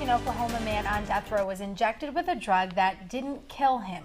2019 Oklahoma man on death row was injected with a drug that didn't kill him.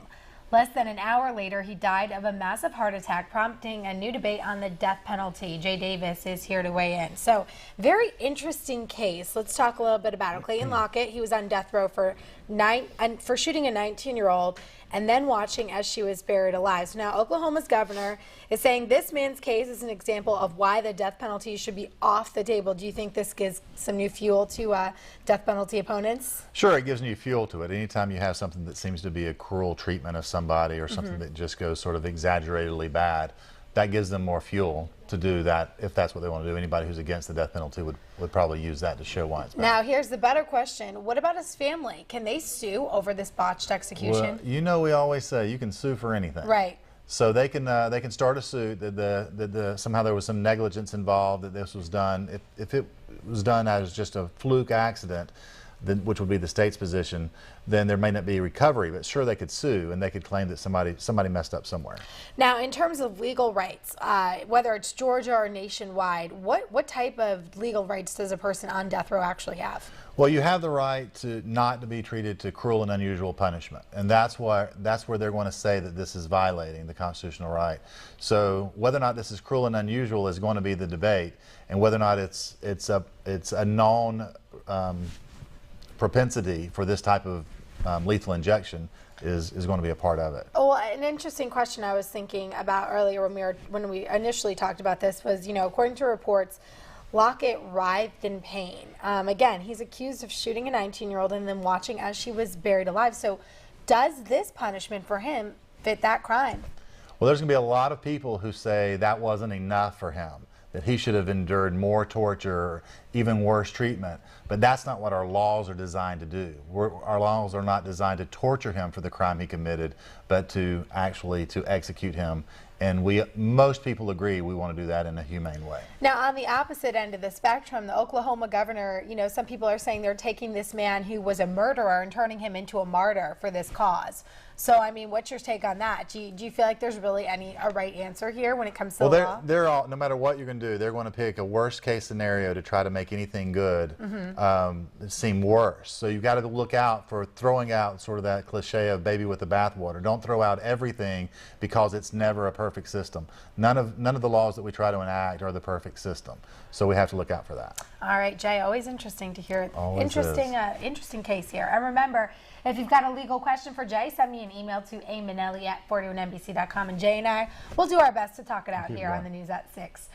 Less than an hour later, he died of a massive heart attack, prompting a new debate on the death penalty. Jay Davis is here to weigh in. So, very interesting case. Let's talk a little bit about it. Clayton Lockett, he was on death row for shooting a 19-year-old and then watching as she was buried alive. So now Oklahoma's governor is saying this man's case is an example of why the death penalty should be off the table. Do you think this gives some new fuel to death penalty opponents? Sure, it gives new fuel to it. Anytime you have something that seems to be a cruel treatment of somebody or something that just goes sort of exaggeratedly bad, that gives them more fuel to do that if that's what they want to do. Anybody who's against the death penalty would probably use that to show why it's bad. Now, here's the better question. What about his family? Can they sue over this botched execution? Well, you know, we always say you can sue for anything. Right. So they can start a suit that somehow there was some negligence involved, that this was done. If it was done as just a fluke accident, then, which would be the state's position, then there may not be recovery, but sure they could sue and they could claim that somebody messed up somewhere. Now, in terms of legal rights, whether it's Georgia or nationwide, what type of legal rights does a person on death row actually have? Well, you have the right to not to be treated to cruel and unusual punishment, and that's where they're going to say that this is violating the constitutional right. So whether or not this is cruel and unusual is going to be the debate, and whether or not it's a known propensity for this type of lethal injection is going to be a part of it. Well, an interesting question I was thinking about earlier when we initially talked about this was, you know, according to reports, Lockett writhed in pain. Again, he's accused of shooting a 19-year-old and then watching as she was buried alive. So does this punishment for him fit that crime? Well, there's going to be a lot of people who say that wasn't enough for him, that he should have endured more torture or even worse treatment. But that's not what our laws are designed to do. Our laws are not designed to torture him for the crime he committed, but to actually execute him. And most people agree we want to do that in a humane way. Now, on the opposite end of the spectrum, the Oklahoma governor, you know, some people are saying they're taking this man who was a murderer and turning him into a martyr for this cause. So, I mean, what's your take on that? Do you feel like there's really a right answer here when it comes to the law? They're all, no matter what you're going to do, they're going to pick a worst case scenario to try to make anything good seem worse. So you've got to look out for throwing out sort of that cliche of baby with the bathwater. Don't throw out everything because it's never a perfect system. None of the laws that we try to enact are the perfect system. So we have to look out for that. All right, Jay, always interesting to hear. Always Interesting case here. And remember, if you've got a legal question for Jay, send me an email to aminelli@41nbc.com, and Jay and I will do our best to talk it out here on the News at 6.